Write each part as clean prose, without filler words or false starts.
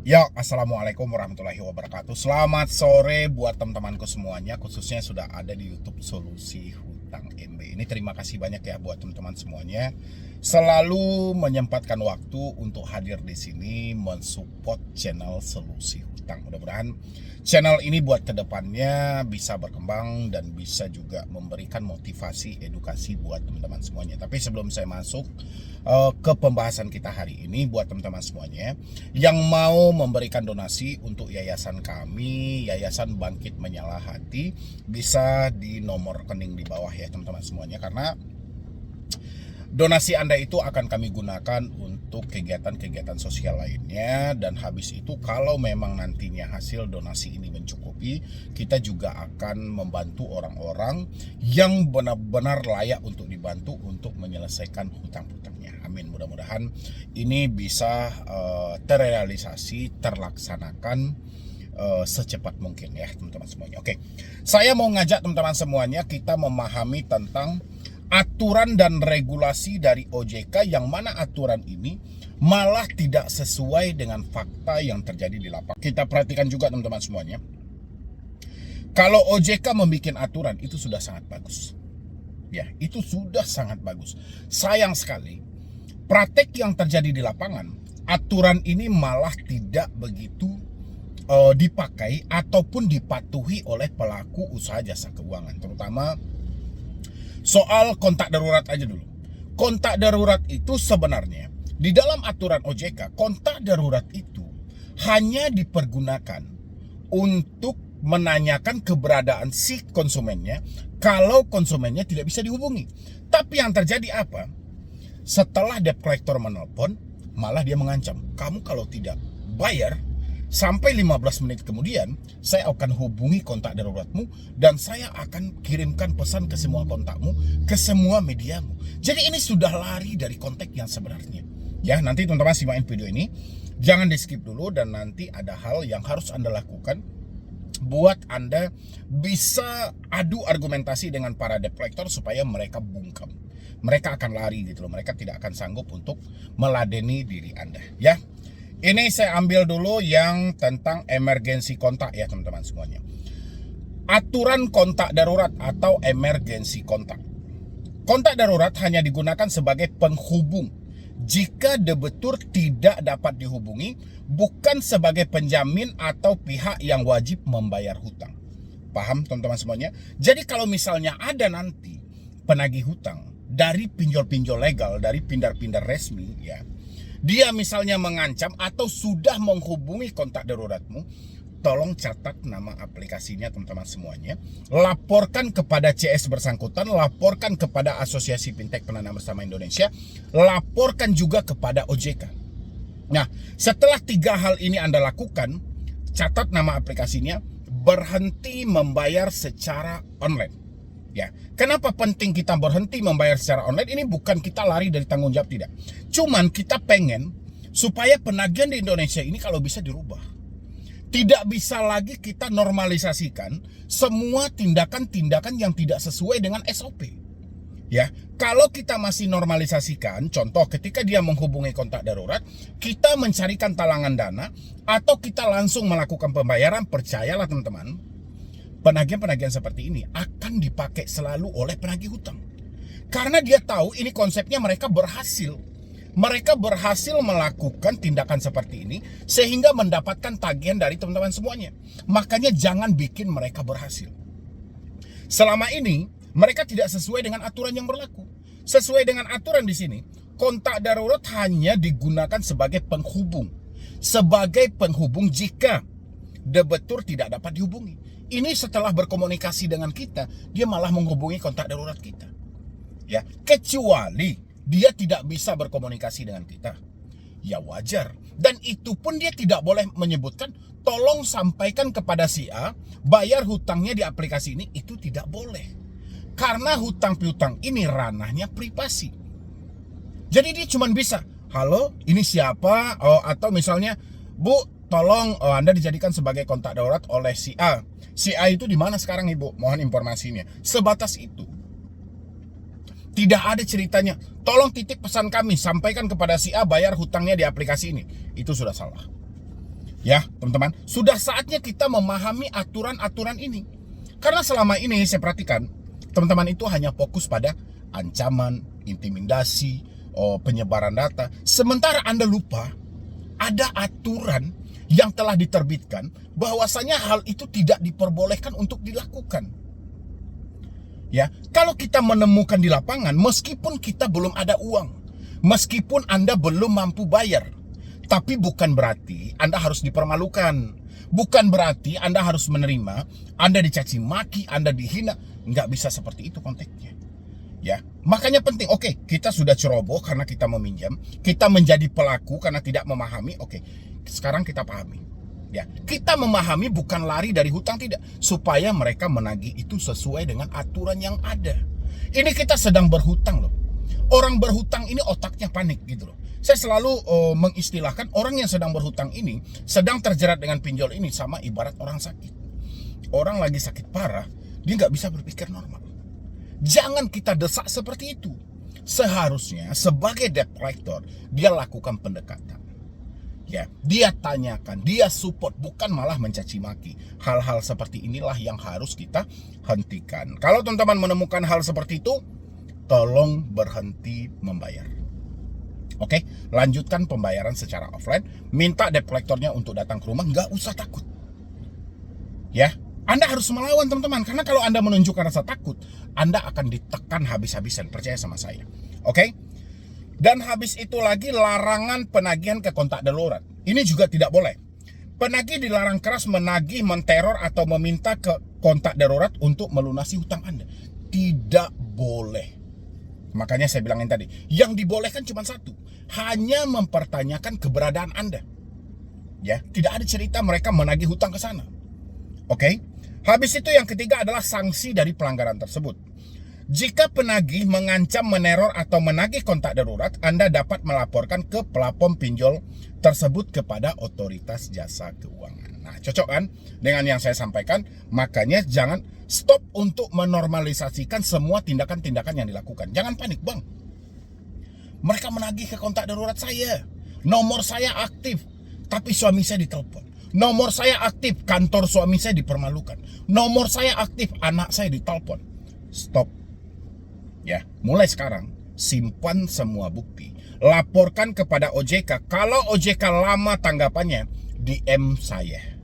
Ya, assalamualaikum warahmatullahi wabarakatuh. Selamat sore buat teman-temanku semuanya, khususnya sudah ada di YouTube Solusi Hutang MB. Ini terima kasih banyak ya buat teman-teman semuanya. Selalu menyempatkan waktu untuk hadir di sini mensupport channel Solusi Hutang. Mudah-mudahan channel ini buat kedepannya bisa berkembang dan bisa juga memberikan motivasi, edukasi buat teman-teman semuanya. Tapi sebelum saya masuk ke pembahasan kita hari ini, buat teman-teman semuanya yang mau memberikan donasi untuk yayasan kami, Yayasan Bangkit Menyala Hati, bisa di nomor rekening di bawah ya teman-teman semuanya, karena donasi Anda itu akan kami gunakan untuk kegiatan-kegiatan sosial lainnya. Dan habis itu kalau memang nantinya hasil donasi ini mencukupi, kita juga akan membantu orang-orang yang benar-benar layak untuk dibantu untuk menyelesaikan hutang-hutangnya. Amin. Mudah-mudahan ini bisa terrealisasi, terlaksanakan secepat mungkin ya teman-teman semuanya. Oke, saya mau ngajak teman-teman semuanya kita memahami tentang aturan dan regulasi dari OJK, yang mana aturan ini malah tidak sesuai dengan fakta yang terjadi di lapangan. Kita perhatikan juga teman-teman semuanya, kalau OJK membuat aturan itu sudah sangat bagus. Ya, itu sudah sangat bagus. Sayang sekali, praktek yang terjadi di lapangan, aturan ini malah tidak begitu dipakai ataupun dipatuhi oleh pelaku usaha jasa keuangan, terutama soal kontak darurat aja dulu. Kontak darurat itu sebenarnya di dalam aturan OJK, kontak darurat itu hanya dipergunakan untuk menanyakan keberadaan si konsumennya kalau konsumennya tidak bisa dihubungi. Tapi yang terjadi apa? Setelah debt collector menelpon, malah dia mengancam, kamu kalau tidak bayar sampai 15 menit kemudian, saya akan hubungi kontak daruratmu dan saya akan kirimkan pesan ke semua kontakmu, ke semua mediamu. Jadi ini sudah lari dari konteks yang sebenarnya. Ya, nanti teman-teman simakin video ini. Jangan di skip dulu, dan nanti ada hal yang harus Anda lakukan buat Anda bisa adu argumentasi dengan para debt collector supaya mereka bungkam. Mereka akan lari gitu loh. Mereka tidak akan sanggup untuk meladeni diri Anda. Ya. Ini saya ambil dulu yang tentang emergency kontak ya teman-teman semuanya. Aturan kontak darurat atau emergency kontak. Kontak darurat hanya digunakan sebagai penghubung jika debitur tidak dapat dihubungi, bukan sebagai penjamin atau pihak yang wajib membayar hutang. Paham teman-teman semuanya? Jadi kalau misalnya ada nanti penagih hutang dari pinjol-pinjol legal, dari pindar-pindar resmi ya, dia misalnya mengancam atau sudah menghubungi kontak daruratmu, tolong catat nama aplikasinya teman-teman semuanya. Laporkan kepada CS bersangkutan, laporkan kepada Asosiasi Fintech Penanam Bersama Indonesia, laporkan juga kepada OJK. Nah, setelah 3 hal ini Anda lakukan, catat nama aplikasinya, berhenti membayar secara online. Ya, kenapa penting kita berhenti membayar secara online? Ini bukan kita lari dari tanggung jawab, tidak. Cuman kita pengen supaya penagihan di Indonesia ini kalau bisa dirubah. Tidak bisa lagi kita normalisasikan semua tindakan-tindakan yang tidak sesuai dengan SOP. Ya, kalau kita masih normalisasikan, contoh ketika dia menghubungi kontak darurat, kita mencarikan talangan dana atau kita langsung melakukan pembayaran, percayalah teman-teman, penagihan-penagihan seperti ini akan dipakai selalu oleh penagih hutang. Karena dia tahu ini konsepnya mereka berhasil. Mereka berhasil melakukan tindakan seperti ini sehingga mendapatkan tagihan dari teman-teman semuanya. Makanya jangan bikin mereka berhasil. Selama ini mereka tidak sesuai dengan aturan yang berlaku. Sesuai dengan aturan di sini, kontak darurat hanya digunakan sebagai penghubung. Sebagai penghubung jika debitur tidak dapat dihubungi. Ini setelah berkomunikasi dengan kita, dia malah menghubungi kontak darurat kita. Ya, kecuali dia tidak bisa berkomunikasi dengan kita. Ya wajar. Dan itu pun dia tidak boleh menyebutkan, tolong sampaikan kepada si A, bayar hutangnya di aplikasi ini, itu tidak boleh. Karena hutang piutang ini ranahnya privasi. Jadi dia cuma bisa, halo, ini siapa? Oh, atau misalnya, Bu, tolong Anda dijadikan sebagai kontak darurat oleh si A. Si A itu di mana sekarang, Ibu? Mohon informasinya. Sebatas itu. Tidak ada ceritanya, tolong titip pesan kami, sampaikan kepada si A bayar hutangnya di aplikasi ini. Itu sudah salah. Ya, teman-teman, sudah saatnya kita memahami aturan-aturan ini. Karena selama ini saya perhatikan, teman-teman itu hanya fokus pada ancaman, intimidasi, penyebaran data. Sementara Anda lupa, ada aturan yang telah diterbitkan bahwasanya hal itu tidak diperbolehkan untuk dilakukan. Ya, kalau kita menemukan di lapangan, meskipun kita belum ada uang, meskipun Anda belum mampu bayar, tapi bukan berarti Anda harus dipermalukan. Bukan berarti Anda harus menerima, Anda dicaci maki, Anda dihina. Nggak bisa seperti itu konteksnya. Ya, makanya penting. Oke, kita sudah ceroboh karena kita meminjam, kita menjadi pelaku karena tidak memahami. Oke, sekarang kita pahami. Ya, kita memahami bukan lari dari hutang, tidak, supaya mereka menagih itu sesuai dengan aturan yang ada. Ini kita sedang berhutang loh. Orang berhutang ini otaknya panik gitu loh. Saya selalu mengistilahkan orang yang sedang berhutang ini sedang terjerat dengan pinjol ini sama ibarat orang sakit. Orang lagi sakit parah, dia nggak bisa berpikir normal. Jangan kita desak seperti itu. Seharusnya sebagai debt collector dia lakukan pendekatan. Ya, dia tanyakan, dia support, bukan malah mencaci maki. Hal-hal seperti inilah yang harus kita hentikan. Kalau teman-teman menemukan hal seperti itu, tolong berhenti membayar. Oke, lanjutkan pembayaran secara offline. Minta debt collectornya untuk datang ke rumah, nggak usah takut. Ya, Anda harus melawan teman-teman. Karena kalau Anda menunjukkan rasa takut, Anda akan ditekan habis-habisan. Percaya sama saya. Oke? Dan habis itu lagi larangan penagihan ke kontak darurat. Ini juga tidak boleh. Penagih dilarang keras menagih, menteror, atau meminta ke kontak darurat untuk melunasi hutang Anda. Tidak boleh. Makanya saya bilangin tadi, yang dibolehkan cuma satu. Hanya mempertanyakan keberadaan Anda. Ya, tidak ada cerita mereka menagih hutang ke sana. Oke? Habis itu yang ketiga adalah sanksi dari pelanggaran tersebut. Jika penagih mengancam, meneror, atau menagih kontak darurat, Anda dapat melaporkan ke pelapor pinjol tersebut kepada otoritas jasa keuangan. Nah, cocok kan dengan yang saya sampaikan? Makanya jangan stop untuk menormalisasikan semua tindakan-tindakan yang dilakukan. Jangan panik, Bang. Mereka menagih ke kontak darurat saya. Nomor saya aktif, tapi suami saya ditelepon. Nomor saya aktif, kantor suami saya dipermalukan. Nomor saya aktif, anak saya ditelepon. Stop. Ya, mulai sekarang simpan semua bukti. Laporkan kepada OJK. Kalau OJK lama tanggapannya, DM saya.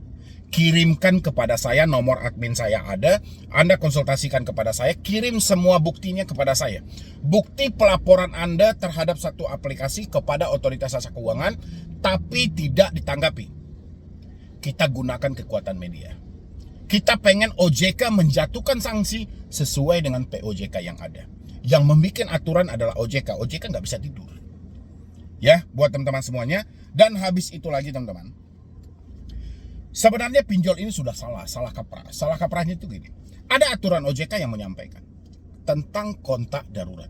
Kirimkan kepada saya, nomor admin saya ada. Anda konsultasikan kepada saya, kirim semua buktinya kepada saya. Bukti pelaporan Anda terhadap satu aplikasi kepada otoritas jasa keuangan, tapi tidak ditanggapi. Kita gunakan kekuatan media. Kita pengen OJK menjatuhkan sanksi sesuai dengan POJK yang ada. Yang membuat aturan adalah OJK. OJK nggak bisa tidur. Ya, buat teman-teman semuanya. Dan habis itu lagi teman-teman. Sebenarnya pinjol ini sudah salah kaprah. Salah kaprahnya itu gini. Ada aturan OJK yang menyampaikan tentang kontak darurat.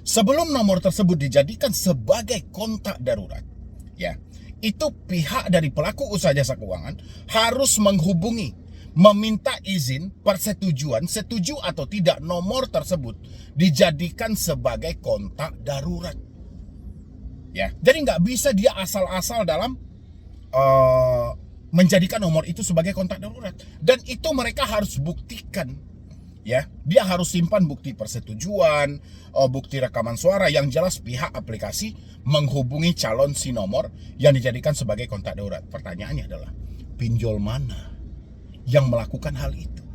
Sebelum nomor tersebut dijadikan sebagai kontak darurat, ya, itu pihak dari pelaku usaha jasa keuangan harus menghubungi, meminta izin, persetujuan, setuju atau tidak nomor tersebut dijadikan sebagai kontak darurat. Ya, jadi nggak bisa dia asal-asal dalam menjadikan nomor itu sebagai kontak darurat. Dan itu mereka harus buktikan. Ya, dia harus simpan bukti persetujuan, bukti rekaman suara yang jelas pihak aplikasi menghubungi calon si nomor yang dijadikan sebagai kontak darurat. Pertanyaannya adalah, pinjol mana yang melakukan hal itu?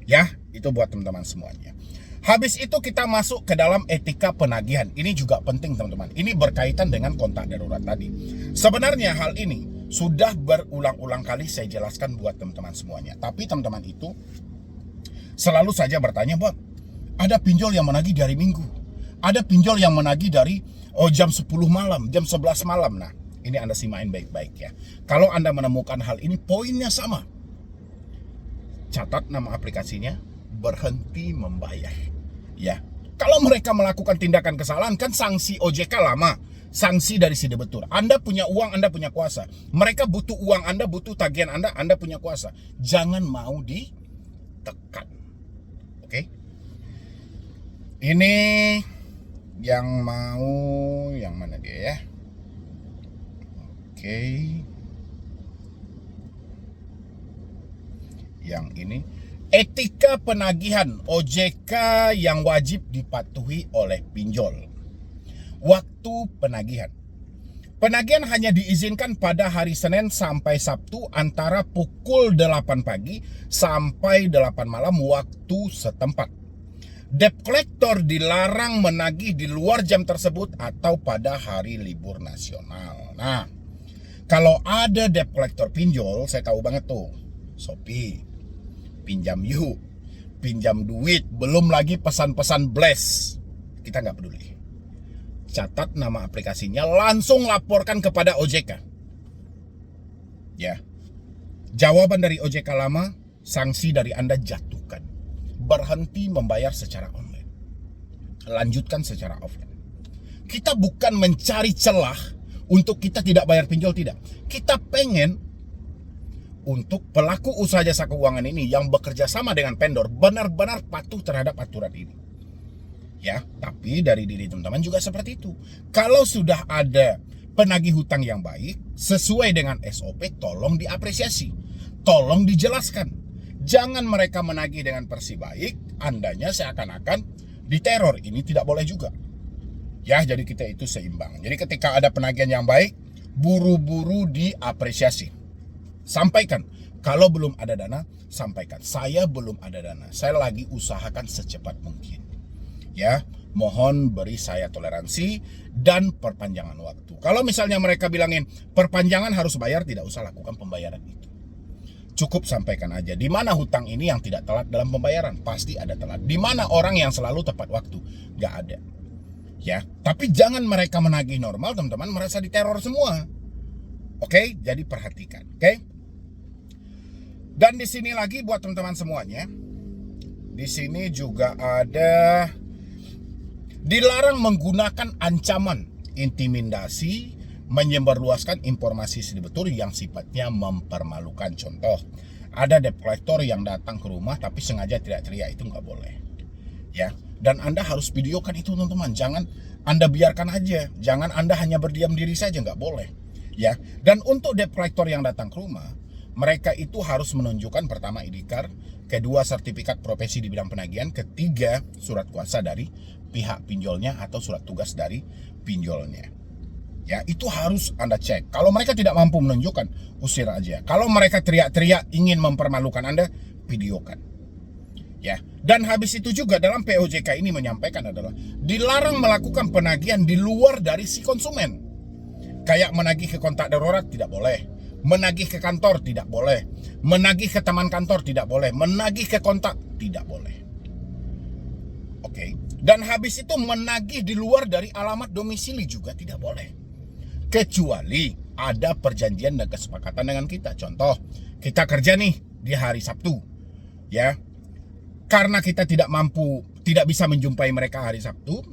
Ya, itu buat teman-teman semuanya. Habis itu kita masuk ke dalam etika penagihan. Ini juga penting teman-teman. Ini berkaitan dengan kontak darurat tadi. Sebenarnya hal ini sudah berulang-ulang kali saya jelaskan buat teman-teman semuanya. Tapi teman-teman itu selalu saja bertanya, Bang, ada pinjol yang menagih dari minggu. Ada pinjol yang menagih dari jam 10 malam, jam 11 malam. Nah, ini Anda simain baik-baik ya. Kalau Anda menemukan hal ini, poinnya sama. Catat nama aplikasinya, berhenti membayar. Ya, kalau mereka melakukan tindakan kesalahan, kan sanksi OJK lama, sanksi dari si debitur. Anda punya uang, Anda punya kuasa. Mereka butuh uang, Anda butuh tagihan Anda punya kuasa. Jangan mau ditekan. Oke? Ini yang mau, yang mana dia ya? Oke. yang ini. Etika penagihan OJK yang wajib dipatuhi oleh pinjol. Waktu penagihan. Penagihan hanya diizinkan pada hari Senin sampai Sabtu antara pukul 8 pagi sampai 8 malam waktu setempat. Debt collector dilarang menagih di luar jam tersebut atau pada hari libur nasional. Nah, kalau ada debt collector pinjol, saya tahu banget tuh. Shopee, pinjam yuk, pinjam duit, belum lagi pesan-pesan blast. Kita nggak peduli. Catat nama aplikasinya, langsung laporkan kepada OJK. Ya, jawaban dari OJK lama, sanksi dari Anda jatuhkan. Berhenti membayar secara online, lanjutkan secara offline. Kita bukan mencari celah untuk kita tidak bayar pinjol, tidak. Kita pengen untuk pelaku usaha jasa keuangan ini yang bekerja sama dengan vendor benar-benar patuh terhadap aturan ini. Ya, tapi dari diri teman-teman juga seperti itu. Kalau sudah ada penagih hutang yang baik sesuai dengan SOP, tolong diapresiasi, tolong dijelaskan. Jangan mereka menagih dengan versi baik, andanya seakan-akan diteror. Ini tidak boleh juga. Ya, jadi kita itu seimbang. Jadi ketika ada penagihan yang baik, buru-buru diapresiasi. Sampaikan. Kalau belum ada dana, sampaikan. Saya belum ada dana. Saya lagi usahakan secepat mungkin. Ya, mohon beri saya toleransi dan perpanjangan waktu. Kalau misalnya mereka bilangin perpanjangan harus bayar, tidak usah lakukan pembayaran itu. Cukup sampaikan aja di mana hutang ini yang tidak telat dalam pembayaran, pasti ada telat. Di mana orang yang selalu tepat waktu, nggak ada. Ya, tapi jangan mereka menagih normal, teman-teman merasa diteror semua. Oke, jadi perhatikan. Oke. Dan di sini lagi buat teman-teman semuanya, di sini juga ada dilarang menggunakan ancaman, intimidasi, menyebarluaskan informasi betul yang sifatnya mempermalukan. Contoh, ada debt collector yang datang ke rumah tapi sengaja teriak-teriak, itu nggak boleh. Ya, dan Anda harus videokan itu, teman-teman. Jangan Anda biarkan aja, jangan Anda hanya berdiam diri saja, nggak boleh. Ya, dan untuk debt collector yang datang ke rumah, mereka itu harus menunjukkan pertama ID card, kedua sertifikat profesi di bidang penagihan, ketiga surat kuasa dari pihak pinjolnya atau surat tugas dari pinjolnya. Ya, itu harus Anda cek. Kalau mereka tidak mampu menunjukkan, usir aja. Kalau mereka teriak-teriak ingin mempermalukan Anda, videokan. Ya, dan habis itu juga dalam POJK ini menyampaikan adalah dilarang melakukan penagihan di luar dari si konsumen. Kayak menagih ke kontak darurat tidak boleh, menagih ke kantor tidak boleh, menagih ke teman kantor tidak boleh, menagih ke kontak tidak boleh. Oke. Dan habis itu menagih di luar dari alamat domisili juga tidak boleh. Kecuali ada perjanjian dan kesepakatan dengan kita. Contoh, kita kerja nih di hari Sabtu. Ya. Karena kita tidak mampu, tidak bisa menjumpai mereka hari Sabtu,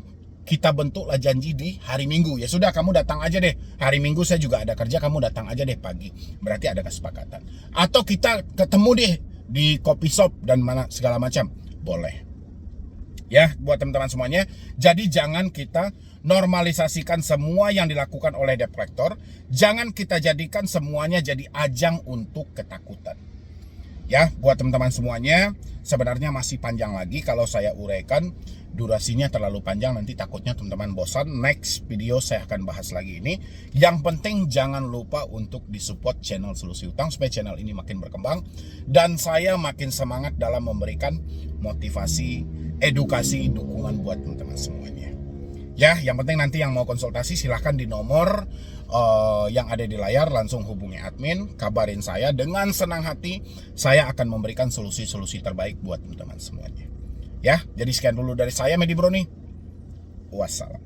kita bentuklah janji di hari Minggu. Ya sudah, kamu datang aja deh. Hari Minggu saya juga ada kerja, kamu datang aja deh pagi. Berarti ada kesepakatan. Atau kita ketemu deh di coffee shop dan mana segala macam. Boleh. Ya, buat teman-teman semuanya. Jadi jangan kita normalisasikan semua yang dilakukan oleh debt collector. Jangan kita jadikan semuanya jadi ajang untuk ketakutan. Ya, buat teman-teman semuanya, sebenarnya masih panjang lagi kalau saya uraikan. Durasinya terlalu panjang, nanti takutnya teman-teman bosan. Next video saya akan bahas lagi ini. Yang penting jangan lupa untuk disupport channel Solusi Hutang supaya channel ini makin berkembang dan saya makin semangat dalam memberikan motivasi, edukasi, dukungan buat teman-teman semuanya. Ya, yang penting nanti yang mau konsultasi silahkan di nomor yang ada di layar, langsung hubungi admin, kabarin saya. Dengan senang hati saya akan memberikan solusi-solusi terbaik buat teman-teman semuanya. Ya, jadi sekian dulu dari saya, Medi Broni. Wassalam.